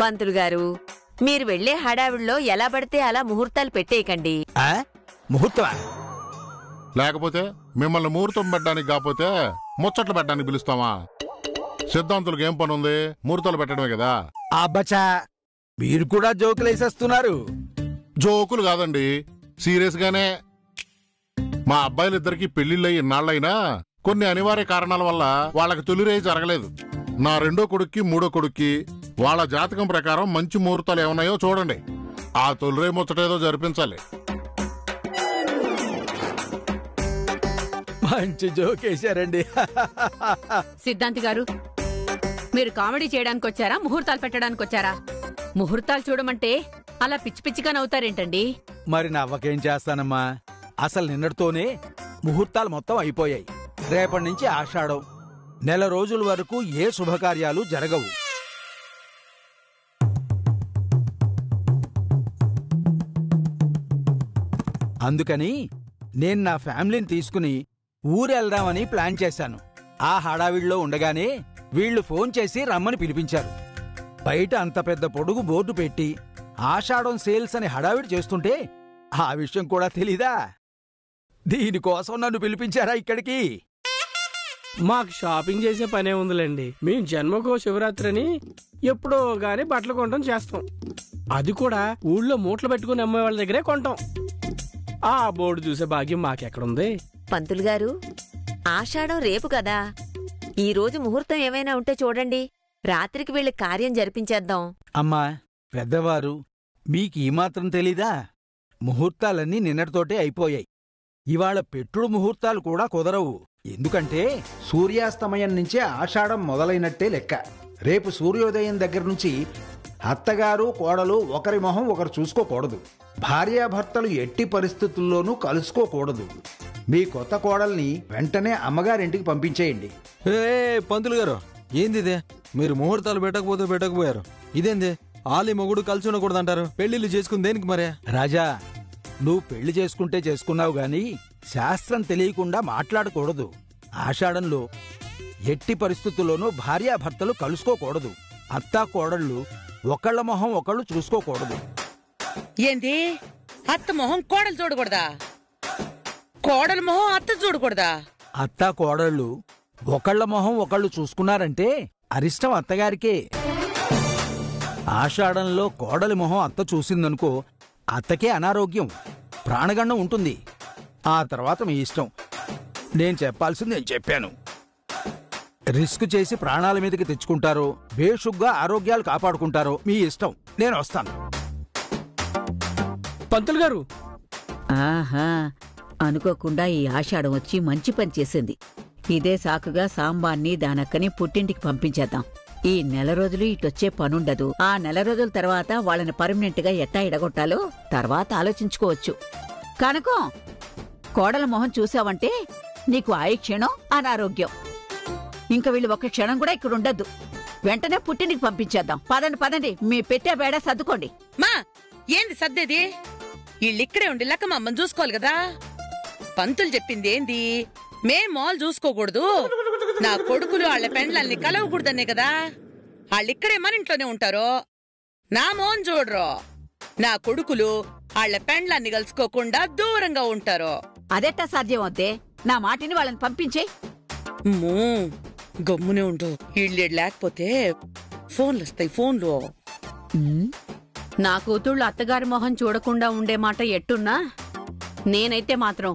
పంతులు గారు, మీరు వెళ్లే హడావిడిలో ఎలా పడితే అలా ముహూర్తాలు పెట్టేయకండి. ముహూర్తమా? లేకపోతే మిమ్మల్ని ముహూర్తం పెట్టడానికి కాకపోతే ముచ్చట్లు పెట్టడానికి పిలుస్తామా? సిద్ధాంతులకు ఏం పని ఉంది? ముహూర్తాలు పెట్టడమే కదా. అబ్బచా, మీరు కూడా జోకులేసేస్తున్నారు. జోకులు కాదండి, సీరియస్ గానే. మా అబ్బాయిలిద్దరికి పెళ్లిళ్ళయి ఇన్నాళ్ళైనా కొన్ని అనివార్య కారణాల వల్ల వాళ్ళకి తొలిరేయి జరగలేదు. నా రెండో కొడుక్కి మూడో కొడుక్కి వాళ్ళ జాతకం ప్రకారం మంచి ముహూర్తాలు ఏమన్నాయో చూడండి. ఆ తొలిరేయి ముచ్చటేదో జరిపించాలి. మంచి జోకేశారండి. సిద్ధాంతి గారు, మీరు కామెడీ చేయడానికి వచ్చారా, ముహూర్తాలు పెట్టడానికి వచ్చారా? ముహూర్తాలు చూడమంటే అలా పిచ్చి పిచ్చిగా నవ్వుతారేంటండి? మరి నవ్వకేం చేస్తానమ్మా, అసలు నిన్నటితోనే ముహూర్తాలు మొత్తం అయిపోయాయి. రేపటి నుంచి ఆషాఢం, నెల రోజుల వరకు ఏ శుభకార్యాలు జరగవు. అందుకని నేను నా ఫ్యామిలీని తీసుకుని ఊరెళ్దామని ప్లాన్ చేశాను. ఆ హడావిడిలో ఉండగానే వీళ్లు ఫోన్ చేసి రమ్మని పిలిపించారు. బయట అంత పెద్ద పొడుగు బోర్డు పెట్టి ఆషాఢం సేల్స్ అని హడావిడి చేస్తుంటే ఆ విషయం కూడా తెలీదా? దీనికోసం నన్ను పిలిపించారా ఇక్కడికి? మాకు షాపింగ్ చేసే పనే ఉందిలేండి. మేము జన్మకో శివరాత్రిని ఎప్పుడో గానీ బట్టలు కొనడం చేస్తాం. అది కూడా ఊళ్ళో మూటలు పెట్టుకుని అమ్మే వాళ్ళ దగ్గరే కొంటాం. ఆ బోర్డు చూసే భాగ్యం మాకెక్కడుంది? పంతులు గారు, ఆషాఢం రేపు కదా, ఈ రోజు ముహూర్తం ఏమైనా ఉంటే చూడండి. రాత్రికి వీళ్ళ కార్యం జరిపించేద్దాం. అమ్మా పెద్దవారు, మీకు ఈ మాత్రం తెలీదా? ముహూర్తాలన్నీ నిన్నటితోటే అయిపోయాయి. ఇవాళ పెట్టుడు ముహూర్తాలు కూడా కుదరవు. ఎందుకంటే సూర్యాస్తమయం నుంచే ఆషాఢం మొదలైనట్టే లెక్క. రేపు సూర్యోదయం దగ్గర నుంచి అత్తగారు కోడలు ఒకరి మొహం ఒకరు చూసుకోకూడదు. భార్యాభర్తలు ఎట్టి పరిస్థితుల్లోనూ కలుసుకోకూడదు. మీ కొత్త కోడల్ని వెంటనే అమ్మగారింటికి పంపించేయండి. పంతులు గారు, ఏందిదే? మీరు ముహూర్తాలు పెట్టకపోతే పెట్టకపోయారు. ఇదేంది? ఆలి మొగుడు కలిసి ఉండకూడదంటారు. పెళ్లిళ్ళు చేసుకుని దేనికి మరే? రాజా, నువ్వు పెళ్లి చేసుకుంటే చేసుకున్నావు గాని శాస్త్రం తెలియకుండా మాట్లాడకూడదు. ఆషాఢంలో ఎట్టి పరిస్థితుల్లోనూ భార్యాభర్తలు కలుసుకోకూడదు. అత్తా కోడళ్ళు ఒకళ్ళ మొహం ఒకళ్ళు చూసుకోకూడదు. ఏంది? అత్త మొహం కోడలు చూడకూడదా? కోడల మొహం అత్త చూడకూడదా? అత్తా కోడళ్ళు ఒకళ్ళ మొహం ఒకళ్ళు చూసుకున్నారంటే అరిష్టం అత్తగారికే. ఆషాఢంలో కోడలి మొహం అత్త చూసిందనుకో, అత్తకే అనారోగ్యం, ప్రాణగండం ఉంటుంది. ఆ తర్వాత మీ ఇష్టం. నేను చెప్పాల్సింది నేను చెప్పాను. రిస్క్ చేసి ప్రాణాల మీదకి తెచ్చుకుంటారో, బేషుగ్గా ఆరోగ్యాలు కాపాడుకుంటారో మీ ఇష్టం. నేను వస్తాను. పంతులు గారు, ఆహా, అనుకోకుండా ఈ ఆషాఢం వచ్చి మంచి పని చేసింది. ఇదే సాకుగా సాంబాన్ని దానక్కని పుట్టింటికి పంపించేద్దాం. ఈ నెల రోజులు ఇటొచ్చే పనుండదు. ఆ నెల రోజుల తర్వాత వాళ్ళని పర్మనెంట్ గా ఎట్టా ఎడగొట్టాలో తర్వాత ఆలోచించుకోవచ్చు. కనుకం, కోడల మొహం చూసావంటే నీకు క్షణం అనారోగ్యం. ఇంక వీళ్ళు ఒక్క క్షణం కూడా ఇక్కడ ఉండద్దు. వెంటనే పుట్టింటికి పంపించేద్దాం. పదండి పదండి, మీ పెట్టే బేడ సర్దుకోండి. మా ఏంది సర్దేది? వీళ్ళిక్కడే ఉండి లక్క అమ్మని చూసుకోవాలి కదా. పంతులు చెప్పింది ఏంది? మేం మాల్ చూసుకోకూడదు, నా కొడుకులు వాళ్ళ పెండ్లల్ని కలవకూడదనే కదా. వాళ్ళిక్కడే మన ఇంట్లోనే ఉంటారో. నా మోన్ చూడరు, నా కొడుకులు వాళ్ళ పెండ్లన్ని కలుసుకోకుండా దూరంగా ఉంటారో. అదెట్టా సాధ్యం అవుతే? నా మాటిని వాళ్ళని పంపించే. గమ్మునే ఉండు. వీళ్ళు లేకపోతే ఫోన్లు వస్తాయి. ఫోన్లు నా కూతుళ్ళు అత్తగారి మొహం చూడకుండా ఉండే మాట ఎట్టున్నా, నేనైతే మాత్రం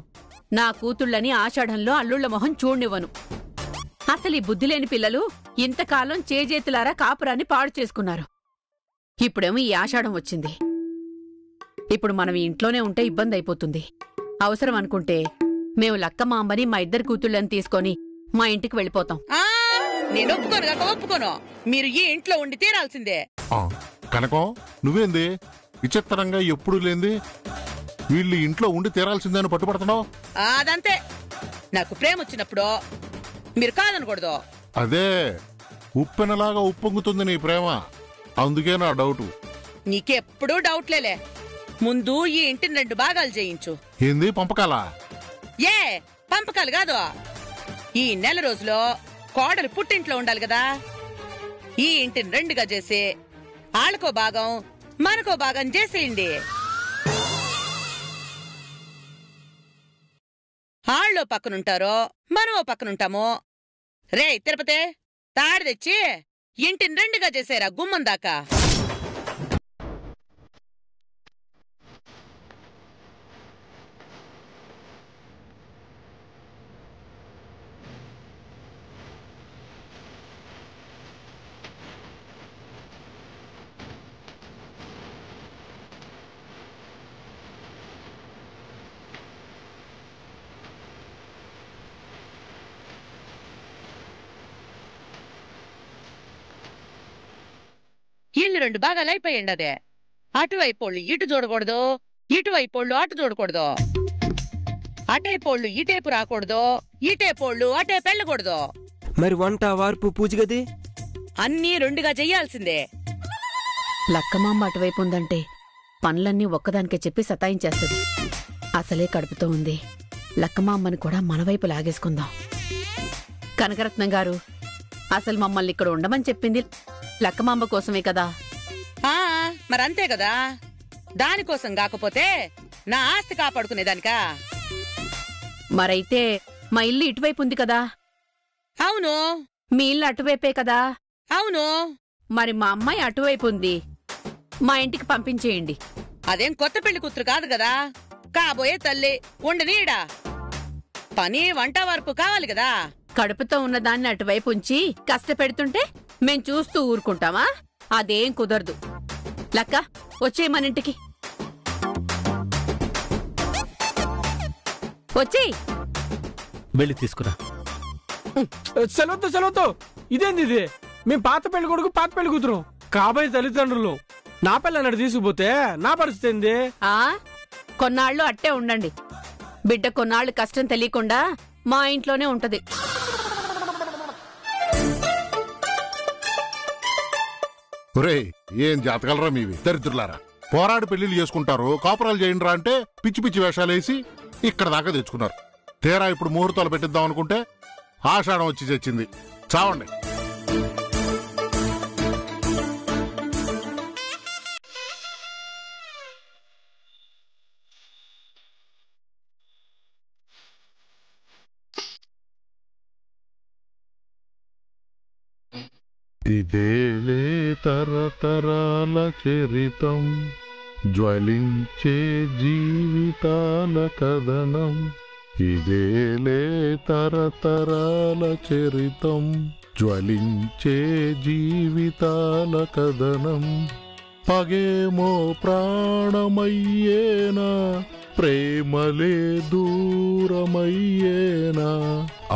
నా కూతుళ్ళని ఆషాఢంలో అల్లుళ్ల మొహం చూడనివ్వను. అసలు ఈ బుద్ధిలేని పిల్లలు ఇంతకాలం చేజేతులారా కాపురాన్ని పాడు చేసుకున్నారు. ఇప్పుడేమో ఈ ఆషాఢం వచ్చింది. ఇప్పుడు మనం ఇంట్లోనే ఉంటే ఇబ్బంది అయిపోతుంది. అవసరం అనుకుంటే మేము లక్కమ్మ అమ్మని మా ఇద్దరు కూతుళ్ళని తీసుకొని మా ఇంటికి వెళ్ళిపోతాం. నేను ఒప్పుకోను కాక ఒప్పుకోను. మీరు ఈ ఇంట్లో ఉండి తీరాల్సిందే. కనకం, నువ్వేంది విచిత్రంగా ఎప్పుడు లేంది వీళ్ళు ఇంట్లో ఉండి తీరాల్సిందని పట్టుపడుతున్నావు? అదంతే. నాకు ప్రేమ వచ్చినప్పుడు మీరు కాదనకూడదు. అదే ఉప్పెనలాగా ఉప్పొంగుతుంది నీ ప్రేమ. అందుకే నా డౌటు. నీకెప్పుడూ డౌట్లేలే. ముందు ఈ ఇంటిని 2 భాగాలు చేయించు. ఏంది పంపకాలా? ఏ పంపకాలు కాదు. ఈ నెల రోజులో కోడలు పుట్టింట్లో ఉండాలి కదా. ఈ ఇంటిని 2గా చేసి ఆళ్ళకో భాగం మనకో భాగం చేసేయండి. ఆళ్ళో పక్కనుంటారో మనమో పక్కనుంటామో. రే తిరుపతి, తాడు తెచ్చి ఇంటిని రెండుగా చేసేరా గుమ్మం దాకా. ఇల్లు రెండు భాగాలు అయిపోయింది. అదే అటువైపోళ్ళు ఇటు చూడకూడదు, ఇటువైపోళ్ళు అటు చూడకూడదు. అటైపోళ్ళు ఇటేపు రాకూడదు, ఇటేపోళ్ళు అటే పెళ్ళకూడదు. మరి వంట వార్పు పూజ గది అన్నీ రెండుగా చెయ్యాల్సిందే. లక్కమాంబ అటువైపు ఉందంటే పనులన్నీ ఒక్కదానికే చెప్పి సతాయించేస్తుంది. అసలే కడుపుతో ఉంది. లక్కమాంబని కూడా మన వైపు లాగేసుకుందాం. కనకరత్నం గారు, అసలు మమ్మల్ని ఇక్కడ ఉండమని చెప్పింది లక్కమాంబ కోసమే కదా. మరంతే కదా. దానికోసం కాకపోతే నా ఆస్తి కాపాడుకునేదానికా? మరైతే మా ఇల్లు ఇటువైపు ఉంది కదా. అవును. మీ ఇల్లు అటువైపే కదా. అవును. మరి మా అమ్మాయి అటువైపు ఉంది, మా ఇంటికి పంపించేయండి. అదేం కొత్త పెళ్లి కూతురు కాదు కదా, కాబోయే తల్లి. ఉండనీడా పని వంట వరపు కావాలి కదా. కడుపుతో ఉన్నదాన్ని అటువైపు ఉంచి కష్టపెడుతుంటే మేం చూస్తూ ఊరుకుంటామా? అదేం కుదరదు. లక్క, వచ్చేయ్ మన ఇంటికి. వచ్చేయ్. వెళ్ళి తీసుకురా. సెలవుతో ఇదేంది ఇది? మేం పాత పెళ్లి కొడుకు పాత పెళ్లి కూతురు, కాబోయే తల్లిదండ్రులు. నా పిల్ల అన్నట్టు తీసుకుపోతే నా పరిస్థితి ఏంది? కొన్నాళ్ళు అట్టే ఉండండి. బిడ్డ కొన్నాళ్ళు కష్టం తెలియకుండా మా ఇంట్లోనే ఉంటది. ఒరే, ఏం జాతకాలరా మీవి దరిద్రులారా. పోరాడి పెళ్లిళ్ళు చేసుకుంటారు, కాపురాలు చేయండిరా అంటే పిచ్చి పిచ్చి వేషాలేసి ఇక్కడ దాకా తెచ్చుకున్నారు. తీరా ఇప్పుడు ముహూర్తాలు పెట్టిద్దాం అనుకుంటే ఆషాఢం వచ్చి చచ్చింది. చావండి. ఇదేలే తరతరాల చరితం, జ్వలించే జీవితాల కథనం. ఇదేలే తరతరాల చరితం, జ్వలించే జీవితాల కథనం. పగేమో ప్రాణమయ్యేనా, ప్రేమలే దూరమయ్యేనా,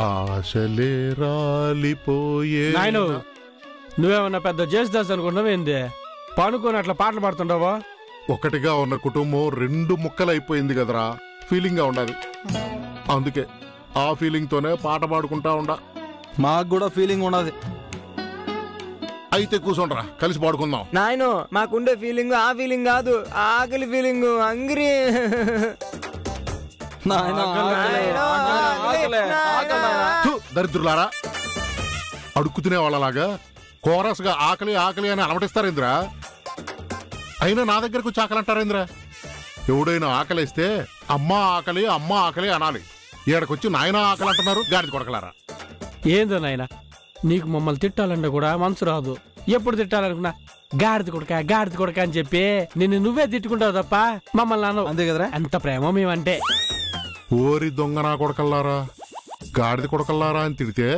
ఆశలే రాలిపోయేనా. నువ్వేమన్నా పెద్ద జేసుదాస్ అనుకున్నావేంది? పనుకొని అట్లా పాటలు పాడుతుండవా? ఒకటిగా ఉన్న కుటుంబం రెండు ముక్కలైపోయింది కదరా. ఫీలింగ్ గా ఉండాలి. అందుకే ఆ ఫీలింగ్ తోనే పాట పాడుకుంటా ఉండా. మాకు కూడా ఫీలింగ్ ఉన్నది. అయితే కూర్చోండ్రా, కలిసి పాడుకుందాం. నాయనో, మాకుండే ఫీలింగ్ ఆ ఫీలింగ్ కాదు, ఆకలి ఫీలింగ్. అంగ్రీ. దరిద్రులారా, అడుక్కు తినే వాళ్ళలాగా కోరస్ గా ఆకలి ఆకలి అని అలమటిస్తారేంద్రా? అయినా నా దగ్గరకు చాకలంటారేంద్రా? ఎవడైనా ఆకలిస్తే అమ్మా ఆకలి అమ్మా ఆకలి అనాలి. ఈడకొచ్చి నాయనా ఆకలి అంటున్నారు గాడిద కొడకలారా. ఏందో నాయన, నీకు మమ్మల్ని తిట్టాలంటే కూడా మనసు రాదు. ఎప్పుడు తిట్టాలనుకున్నా గాడిద కొడక అని చెప్పి నిన్ను నువ్వే తిట్టుకుంటావు తప్ప మమ్మల్ని అన్నావు. అంతే కదరా? ఎంత ప్రేమ మేమంటే. ఓరి దొంగ నా కొడకల్లారా, గాడిద కొడకల్లారా అని తిడితే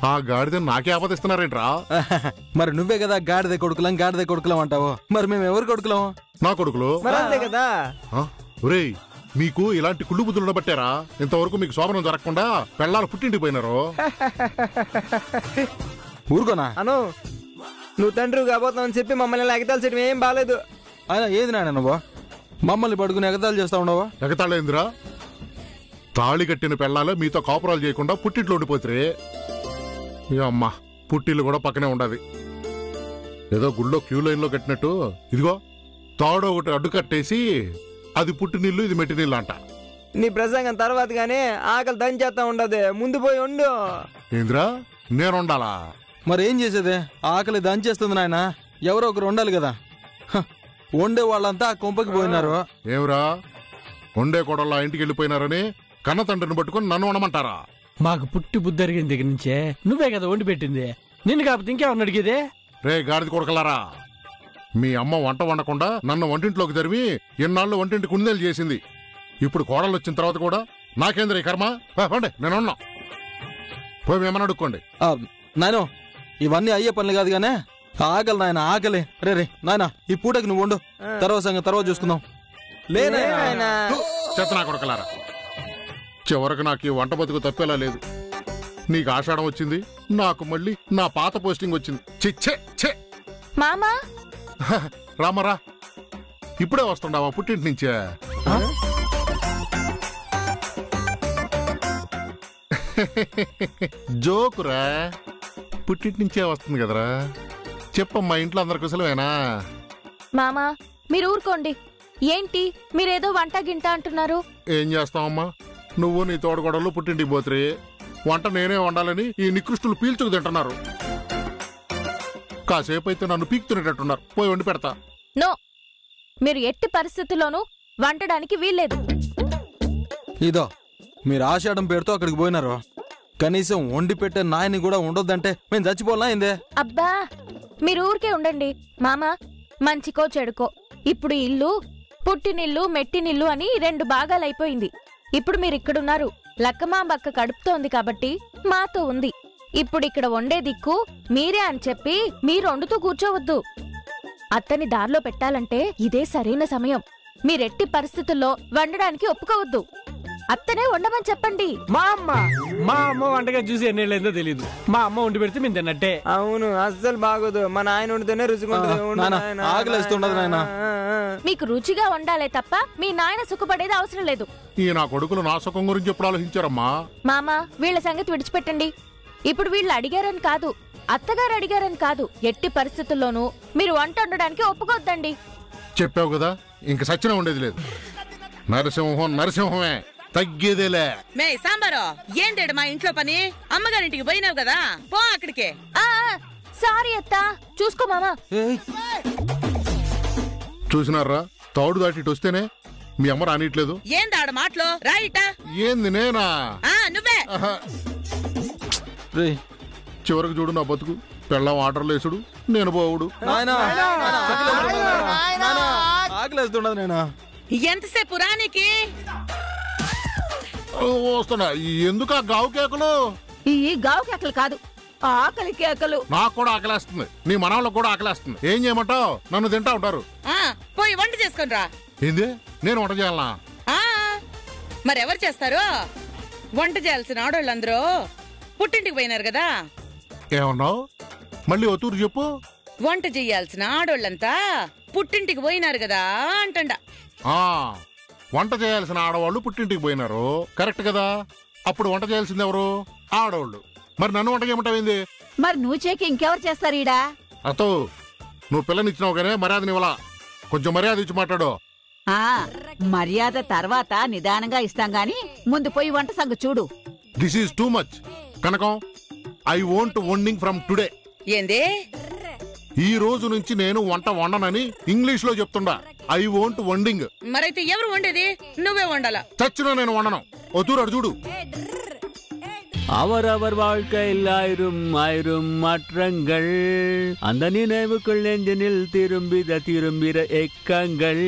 ఆ గాడిద నాకే ఆపదిస్తున్నారేంట్రా? మరి నువ్వే కదా గాడిద కొడుకులం అంటావు. మరి మేము ఎవరు కొడుకులం? నా కొడుకులు అంతే కదా. ఒరేయ్, మీకు ఇలాంటి కుళ్ళు బుద్ధులు ఉండబట్టారా ఇంతవరకు మీకు శోభనం జరగకుండా పెళ్ళాలు పుట్టింటికి పోయినారు. ఊరుకోనా అను, నువ్వు తండ్రి కాబోతున్నావు చెప్పి మమ్మల్ని ఎగతాల్చడం ఏం బాలేదు. ఆయన ఏది నాయన నువ్వు మమ్మల్ని పడుకుని ఎగతాలు చేస్తా ఉండవా? ఎగతాళేందిరా? తాళి కట్టిన పెళ్ళాలే మీతో కాపురాలు చేయకుండా పుట్టింట్లో ఉండిపోతే అమ్మా, పుట్టిల్లు కూడా పక్కనే ఉండదు. ఏదో గుళ్ళో క్యూ లైన్ లో కట్టినట్టు ఇదిగో తాడు ఒకటి అడ్డు కట్టేసి అది పుట్టినిల్లు ఇది మెట్టినిల్లు అంట. నీ ప్రసంగం తర్వాత గానీ ఆకలి దంచేస్తా ఉండదు, ముందు పోయి ఉండు. ఏంద్రా, నేనుండాలా? మరి ఏం చేసేదే? ఆకలి దంచేస్తుంది నాయన. ఎవరో ఒకరు ఉండాలి కదా. వండే వాళ్ళంతా ఆ కొంపకి పోయినారు. ఏమిరా వండే కోడళ్ళ ఇంటికి వెళ్ళిపోయినారని కన్న తండ్రిని పట్టుకుని నన్ను వండమంటారా? మాకు పుట్టి బుద్ధరిగిన దగ్గర నుంచే నువ్వే కదా వండి పెట్టింది. నిన్ను కాకపోతే ఇంకెవరిని అడిగేదే? రే గాడిద కొడకలారా, మీ అమ్మ వంట వండకుండా నన్ను వంటింట్లోకి జరివి ఎన్నాళ్ళు వంటింటి కుందేలు చేసింది. ఇప్పుడు కోడలు వచ్చిన తర్వాత కూడా నాకేంద్ర ఈ కర్మ? పండి, నేను ఉన్నా. పోయి మేమని అడుక్కోండి. నాయన ఇవన్నీ అయ్యే పనులు కాదు గానే. ఆకలి నాయన, ఆకలి. రే నాయన ఈ పూటకి నువ్వు వండు, తర్వాత సంగతి తర్వాత చూసుకుందాం. చెత్తనా కొడకలారా, చివరికి నాకు ఈ వంట బతుకు తప్పేలా లేదు. నీకు ఆషాఢం వచ్చింది, నాకు మళ్ళీ నా పాత పోస్టింగ్ వచ్చింది. చిచ్చే మామా రామరా, ఇప్పుడే వస్తుండావా పుట్టింటి నుంచే? జోకురా, పుట్టింటి నుంచే వస్తుంది కదరా. చెప్పమ్మా, ఇంట్లో అందరి కుశలమేనా? మామా మీరు ఊరుకోండి. ఏంటి మీరేదో వంట గింట అంటున్నారు? ఏం చేస్తావమ్మా, నువ్వు నీ తోడగొడలు పుట్టింటికి పోతురే. వంట నేనే వండాలని ఈ నికృష్టులు పీల్చుకు తింటున్నారు. కాసేపు అయితే నన్ను పీక్తునేటట్టున్నారు. పోయి వండి పెడతా. నో, మీరు ఎట్టి పరిస్థితుల్లోనూ వంటడానికి వీల్లేదు. ఇదో మీరు ఆషాఢం పేరుతో అక్కడికి పోయినారు. కనీసం వండి పెట్టే నాయని కూడా ఉండొద్దంటే మేము చచ్చిపోలా ఏందే? అబ్బా మీరు ఊరికే ఉండండి మామా. మంచికో చెడుకో ఇప్పుడు ఇల్లు పుట్టినిల్లు మెట్టినిల్లు అని 2 భాగాలైపోయింది. ఇప్పుడు మీరిక్కడున్నారు. లక్కమాంబక్క కడుపుతోంది కాబట్టి మాతో ఉంది. ఇప్పుడు ఇక్కడ వండే దిక్కు మీరే అని చెప్పి మీరు వండుతూ కూర్చోవద్దు. అత్తని దారిలో పెట్టాలంటే ఇదే సరైన సమయం. మీరెట్టి పరిస్థితుల్లో వండడానికి ఒప్పుకోవద్దు. అత్తనే వండమని చెప్పండి. మా అమ్మ వంటగా చూసి ఎన్నేళ్ళైందో తెలీదు. మా అమ్మ వండి పెడితే మేము తిన్నట్టే. అవును, అస్సలు బాగోదు. మా నాయన వండితేనే రుచిగా ఆకలిస్తుండదు నాయన. మీకు రుచిగా వండాలే తప్ప మీ నాయన సుఖపడేది అవసరం లేదు. ఈ నా కొడుకులు నా సుఖం గురించి ఎప్పుడు ఆలోచించారమ్మా? మామా వీళ్ల సంగతి విడిచిపెట్టండి. ఇప్పుడు వీళ్ళు అడిగారని కాదు, అత్తగారు అడిగారని కాదు, ఎట్టి పరిస్థితుల్లోనూ మీరు వంట వండడానికి ఒప్పుకోద్దండి. చెప్పావు కదా, ఇంక సచ్చినా ఉండేది లేదు. నరసింహమే తగ్గేదేలే. మే సాంబారో, ఏందేడు మా ఇంట్లో పని? అమ్మగారింటికి పోయినావు కదా, పో అక్కడికే. సారీ అత్తా, చూసుకో మామా. చూసినారా, తోడు దాటి వస్తేనే మీ అమ్మ రానిట్లేదు. ఏందాడ మాటలో రాయిట? ఏంది నేనా? నువ్వే. చివరికి చూడు నా బతుకు. పెళ్ళం ఆర్డర్లు వేసుడు, నేను పోవుడు. ఆకలేస్తుండదు నేనా? ఎంతసేపు రానికి? వస్తున్నా. ఎందుకు ఆ గావు కేకలు? ఈ గావు కేకలు కాదు, ఆకలి కేకలు. నాకు కూడా ఆకలేస్తుంది, నీ మనవాళ్ళకు కూడా ఆకలేస్తుంది. ఏం చేయమంటావు? నన్ను తింటా ఉంటారు. పోయి వంట చేసుకుని రా. ఏంది, నేను వంట చేయాలనా? మరెవరు చేస్తారు? వంట చేయాల్సిన ఆడోళ్ళందరూ పుట్టింటికి పోయినారు కదా. ఏమన్నావు? మళ్ళీ ఒతూరు చెప్పు. వంట చెయ్యాల్సిన ఆడోళ్ళంతా పుట్టింటికి పోయినారు కదా అంటండా. వంట చేయాల్సిన ఆడవాళ్ళు పుట్టింటికి పోయినారు, కరెక్ట్ కదా. అప్పుడు వంట చేయాల్సింది ఎవరు? ఆడవాళ్ళు. మరి నన్ను వంట చేయమంటావేంది? మరి నువ్వు చేకి ఇంకెవరు చేస్తారు ఈడా? అతో నువ్వు పిల్లనిచ్చినావు కానీ మర్యాదనివ్వలా. కొంచెం మర్యాద ఇచ్చి మాట్లాడు. మర్యాద తర్వాత నిదానంగా ఇస్తాం గాని ముందు పోయి వంట సంగ చూడు. This is too much Kanakam. I won't వండింగ్ ఫ్రమ్ టుడే. ఏంది? ఈ రోజు నుంచి నేను వంట వండనని ఇంగ్లీష్ లో చెప్తుండా. I won't వండింగ్. మరైతే ఎవరు వండేది? నువ్వే వండాలా. చచ్చినా నేను వండను. ఒతూరు చూడు. அவரவர் வாழ்க்கையில் ஆயிரம் மாற்றங்கள், அந்த நினைவுக்குள் நெஞ்சினில் திரும்பிற ఎక్కంగల్.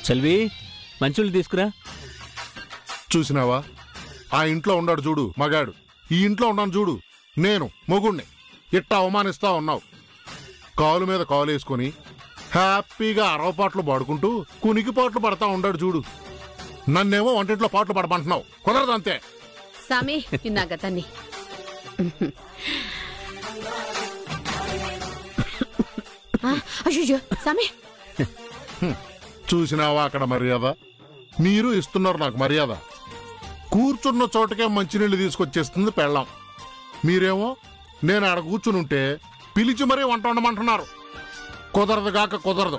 సెల్వి, మంచులు తీసుకురా. చూసినావా, ఆ ఇంట్లో ఉన్నాడు చూడు మగాడు, ఈ ఇంట్లో ఉన్నాను చూడు నేను మొగుణ్ణి. ఇట్టా అవమానిస్తా ఉన్నావు. కాలు మీద కాలు వేసుకుని హ్యాపీగా అరవపాట్లు పాడుకుంటూ కునికిపాట్లు పడతా ఉన్నాడు చూడు. నన్నేమో వంటింట్లో పాటలు పడమంటున్నావు. కుదరదు అంతే. సామి ఇన్నాక తన్ని అయ్యో సామి. చూసినావా అక్కడ మర్యాద? మీరు ఇస్తున్నారు నాకు మర్యాద. కూర్చున్న చోటకే మంచినీళ్ళు తీసుకొచ్చేస్తుంది పెళ్ళాం. మీరేమో నేను ఆడ కూర్చునుంటే పిలిచి మరీ వంట వండమంటున్నారు. కుదరదు కాక కుదరదు.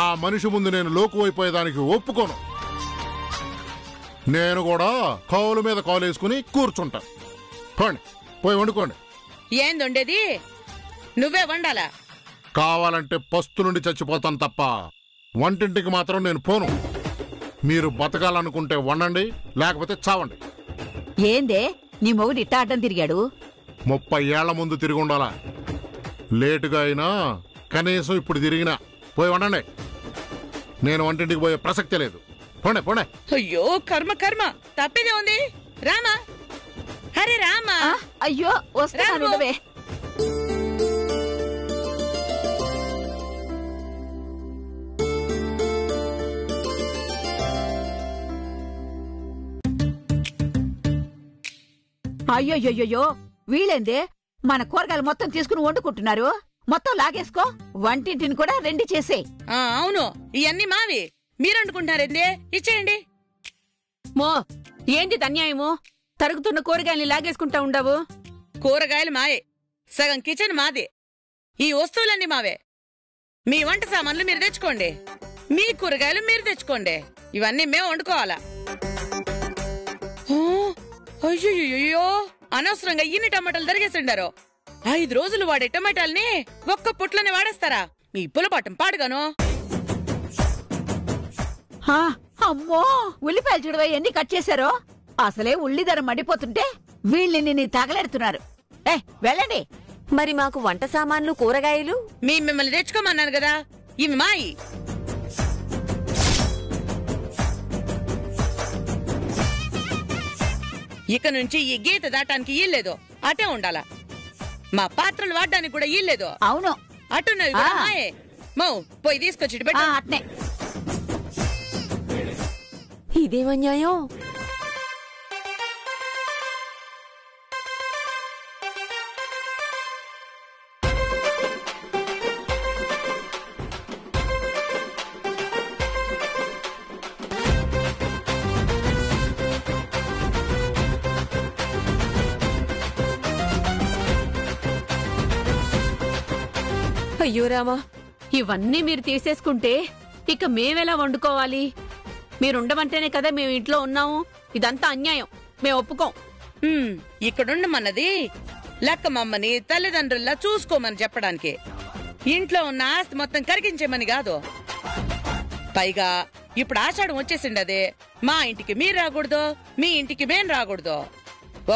ఆ మనిషి ముందు నేను లోకువైపోయేదానికి ఒప్పుకోను. నేను కూడా కాలు మీద కాలు వేసుకుని కూర్చుంటాను. పోండి, పోయి వండుకోండి. ఏందొండేది? నువ్వే వండాలా? కావాలంటే పస్తు నుండి చచ్చిపోతాను తప్ప వంటింటికి మాత్రం నేను పోను. మీరు బతకాలనుకుంటే వండండి, లేకపోతే చావండి. ఏందే నీ మొగుడు ఇట్టా అడ్డం తిరిగాడు? 30 ఏళ్ల ముందు తిరిగి ఉండాలా. లేటుగా అయినా కనీసం ఇప్పుడు తిరిగినా పోయి వండండి. నేను వంటింటికి పోయే ప్రసక్తే లేదు. పోండే పోండే. అయ్యో కర్మ కర్మ, తప్పిదే ఉంది. రామా, అరే రామా. అయ్యో వస్తున్నాను. అయ్యోయ్యోయ్యో, వీళ్ళేందే మన కూరగాయలు మొత్తం తీసుకుని వండుకుంటున్నారు. మొత్తం లాగేసుకో, వంటింటిని కూడా రెండి చేసే. అవును, ఇవన్నీ మావి. మీరు వండుకుంటారేందే? ఇచ్చేయండి. మో, ఏంది అన్యాయము? తరుగుతున్న కూరగాయల్ని లాగేసుకుంటా ఉండవు. కూరగాయలు మాయే, సగం కిచెన్ మాది. ఈ వస్తువులన్నీ మావే. మీ వంట సామాన్లు మీరు తెచ్చుకోండి, మీ కూరగాయలు మీరు తెచ్చుకోండి. ఇవన్నీ మేము వండుకోవాలా? అయ్యో, అనవసరంగా ఇన్ని టమాటాలు తరిగేసిండారు. 5 రోజులు వాడే టమాటాల్ని ఒక్క పుట్లోనే వాడేస్తారా? మీ పులపాటం పాడుగాను. అమ్మో, ఉల్లిపాయలు చూడవా ఎన్ని కట్ చేశారో. అసలే ఉల్లి ధర మండిపోతుంటే వీళ్ళని నీ తగలెడుతున్నారు. వెళ్ళండి. మరి మాకు వంట సామాన్లు కూరగాయలు? మిమ్మల్ని తెచ్చుకోమన్నాను కదా, ఇవి మాయి. ఇక నుంచి ఈ గీత దాటానికి ఇల్లేదు, అటే ఉండాలా. మా పాత్రలు వాడడానికి కూడా ఇల్లేదు. అవును, అటున్నవి కూడా మాయే. మౌ, పోయి తీసుకొచ్చి పెట్టు. అట్నే. ఇదేమన్యాయం? అయ్యో రామా, ఇవన్నీ మీరు తీసేసుకుంటే ఇక మేమెలా వండుకోవాలి? మీరుండమంటేనే కదా మేము ఇంట్లో ఉన్నాము. ఇదంతా అన్యాయం, మేము ఒప్పుకోం. ఇక్కడుండమన్నది లక్కమమ్మని తల్లిదండ్రుల్లా చూసుకోమని చెప్పడానికి. ఇంట్లో ఉన్న ఆస్తి మొత్తం కరిగించేమని కాదు. పైగా ఇప్పుడు ఆషాఢం వచ్చేసిండదే. మా ఇంటికి మీరు రాకూడదు, మీ ఇంటికి మేం రాకూడదు.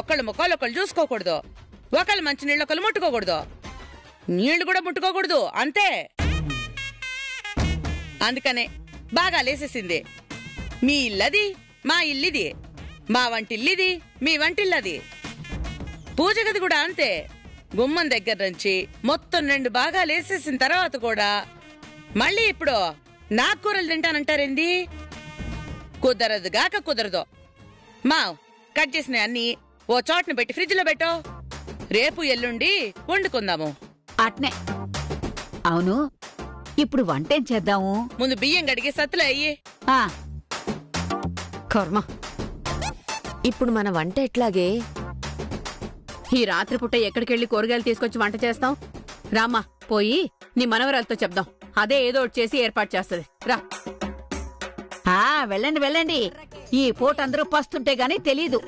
ఒకళ్ళు ముఖాలొకళ్ళు చూసుకోకూడదు, ఒకళ్ళు మంచి నీళ్ళు ఒకళ్ళు ముట్టుకోకూడదు, నీళ్లు కూడా ముట్టుకోకూడదు, అంతే. అందుకనే బాగా లేసేసింది. మీ ఇల్లది, మా ఇల్లిది. మా వంటిల్లిది, మీ వంటిల్లది. పూజ గది కూడా అంతే. గుమ్మం దగ్గర నుంచి మొత్తం 2 భాగాలు వేసేసిన తర్వాత కూడా మళ్ళీ ఇప్పుడు నా కూరలు తింటానంటారేంది? కుదరదుగాక కుదరదు. మా కట్ చేసిన అన్ని ఓ చోట్ను పెట్టి ఫ్రిడ్జ్ లో పెట్టో, రేపు ఎల్లుండి వండుకుందాము. అట్నే. అవును, ఇప్పుడు వంటేం చేద్దాము? ముందు బియ్యం గడిగి సత్తులు అయ్యి. కర్మ. ఇప్పుడు మన వంట ఎట్లాగే? ఈ రాత్రిపూట ఎక్కడికెళ్ళి కూరగాయలు తీసుకొచ్చి వంట చేస్తాం? రామా, పోయి నీ మనవరాలతో చెప్దాం, అదే ఏదో ఒకటి చేసి ఏర్పాటు చేస్తుంది. రా. వెళ్ళండి వెళ్ళండి. ఈ పూట అందరూ పస్తుంటే గాని తెలీదు.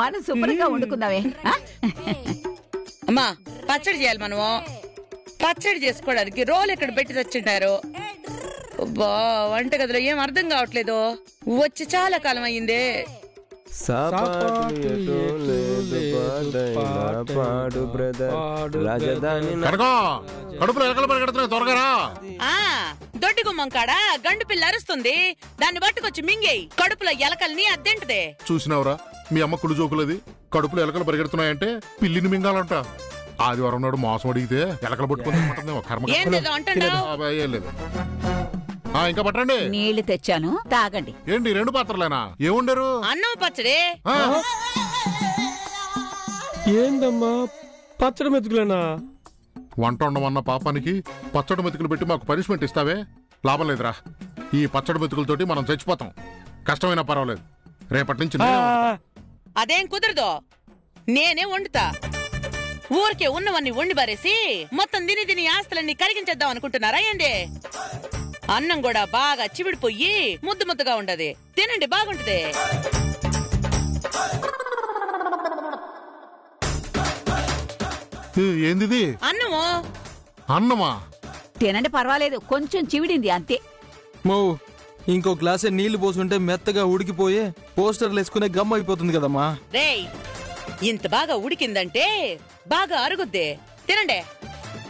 మనం శుభ్రంగా వండుకుందామే. అమ్మా, పచ్చడి చేయాలి మనము. పచ్చడి చేసుకోవడానికి రోలు ఎక్కడ పెట్టి తెచ్చింటారు. వంటగదిలో ఏం అర్థం కావట్లేదు. వచ్చి చాలా కాలం అయ్యిందే. దొడ్డి గుమ్మం కాడ గండు పిల్ల అరుస్తుంది, దాన్ని పట్టుకొచ్చి మింగేయి. కడుపులో ఎలకల్ని అద్దెంటదే. చూసినావురా మీ అమ్మ కుళ్ళు జోకులది. కడుపులో ఎలకలు పరిగెడుతున్నాయంటే పిల్లిని మింగాలంట. ఆదివారం నాడు మాంసం అడిగితే ఎలకలు పట్టుకుంటుందేమో. ఇంకా పట్టండి. నీళ్లు తెచ్చాను, తాగండి. ఏంటి 2 పాత్రలేనా? ఏముండరు? అన్నం పచ్చడి. ఏందమ్మా పచ్చడి మెతుకులేనా? వంట ఉండమన్న పాపానికి పచ్చడి మెతుకులు పెట్టి మాకు పనిష్మెంట్ ఇస్తావే? లాభం లేదురా. ఈ పచ్చడి మెతుకులతోటి మనం చచ్చిపోతాం. కష్టమైనా పర్వాలేదు, రేపటి నుంచి అదేం కుదరదు. నేనే వండుతా. ఊరికే ఉన్నవన్నీ వండి బారేసి మొత్తం తిని ఆస్తులన్నీ కరిగించేద్దాం అనుకుంటున్నారా ఏంది? అన్నం కూడా బాగా చివిడిపోయి ముద్దు ముద్దుగా ఉండదు. తినండి, బాగుంటది. ఏందిది? అన్నము. అన్నమా? తినండి, పర్వాలేదు, కొంచెం చివిడింది అంతే. మో ఇంకో గ్లాసే నీళ్లు పోసుంటే మెత్తగా ఉడికిపోయే పోస్టర్లు వేసుకునే గమ్ అయిపోతుంది కదమ్మా. రేయ్, ఇంత బాగా ఉడికిందంటే బాగా అరుగుద్దే. తినండి.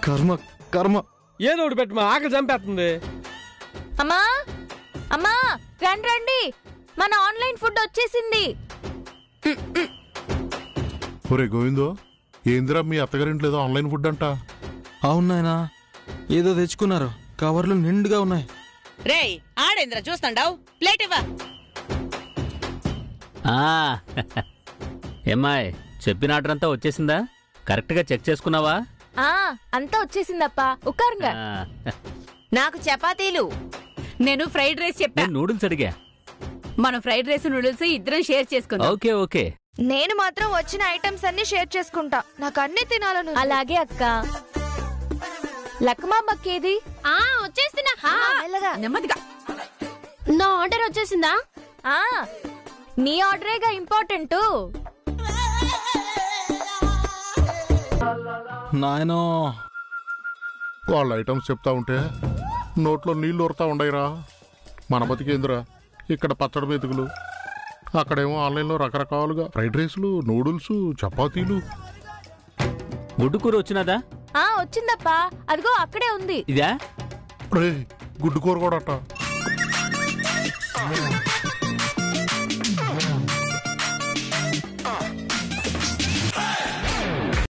కర్మ కర్మ. ఏదో ఒకటి పెట్టు, మా ఆకలి చంపేస్తుంది. అమ్మా అమ్మా, రండి రండి, మన ఆన్లైన్ ఫుడ్ వచ్చేసింది. ఒరే గోవిందో, ఏందిరా మీ అత్తగారింట్లో ఏదో ఆన్లైన్ ఫుడ్ అంట? అవునాయనా, ఏదో తెచ్చుకున్నారు, కవర్లు నిండుగా ఉన్నాయి. రేయ్, ఆడేంద్ర చూస్తాండావు? ప్లేట్ ఇవ్వ. ఏమ్మాయ్, చెప్పిన ఆర్డర్ అంతా వచ్చేసిందా? కరెక్ట్ గా చెక్ చేసుకున్నావా? అంతా వచ్చేసిందప్పా, ఉకారంగా. నాకు చపాతీలు. నేను ఫ్రైడ్ రైస్ చెప్పా. నూడిల్స్ అడిగా. మనం ఫ్రైడ్ రైస్ నూడిల్స్ ఇద్దరం షేర్ చేసుకుందాం. Okay okay. నేను మాత్రం వచ్చిన ఐటమ్స్ అన్ని షేర్ చేసుకుంటా, నాకు అన్ని తినాలను. అలాగే అక్క. లక్కమాంబక్కేది? వచ్చేస్తున్నా. నెమ్మదిగా. నా ఆర్డర్ వచ్చేసిందా? నీ ఆర్డరేగా ఇంపార్టెంట్. నాయనో, వాళ్ళ ఐటమ్స్ చెప్తా ఉంటే నోట్లో నీళ్లు ఊరుతా ఉండయిరా. మన బతికేందిరా, ఇక్కడ పచ్చడి మెతుకులు, అక్కడేమో ఆన్లైన్లో రకరకాలుగా ఫ్రైడ్ రైస్లు, నూడిల్స్, చపాతీలు. గుడ్డు కూర వచ్చినదా? వచ్చిందప్పా, అదిగో అక్కడే ఉంది. ఇదా? రే, గుడ్డు కూర కూడా అట్ట.